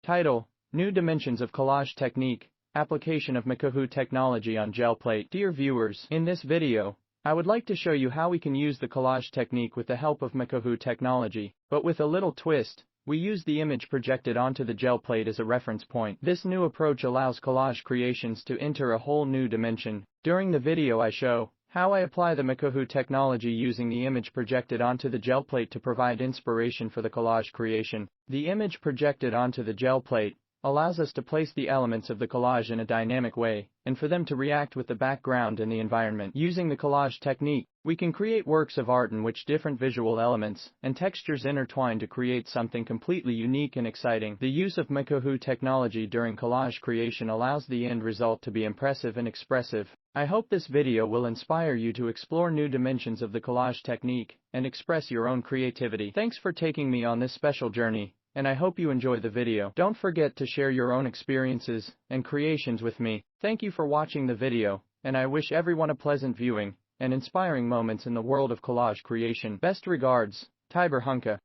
Title: New Dimensions of Collage Technique, Application of MaKoHu Technology on Gel Plate. Dear viewers, in this video, I would like to show you how we can use the collage technique with the help of MaKoHu technology, but with a little twist. We use the image projected onto the gel plate as a reference point. This new approach allows collage creations to enter a whole new dimension. During the video I show how I apply the MaKoHu technology using the image projected onto the gel plate to provide inspiration for the collage creation. The image projected onto the gel plate allows us to place the elements of the collage in a dynamic way, and for them to react with the background and the environment. Using the collage technique, we can create works of art in which different visual elements and textures intertwine to create something completely unique and exciting. The use of MaKoHu technology during collage creation allows the end result to be impressive and expressive. I hope this video will inspire you to explore new dimensions of the collage technique and express your own creativity. Thanks for taking me on this special journey, and I hope you enjoy the video. Don't forget to share your own experiences and creations with me. Thank you for watching the video, and I wish everyone a pleasant viewing and inspiring moments in the world of collage creation. Best regards, Tiber Hunka.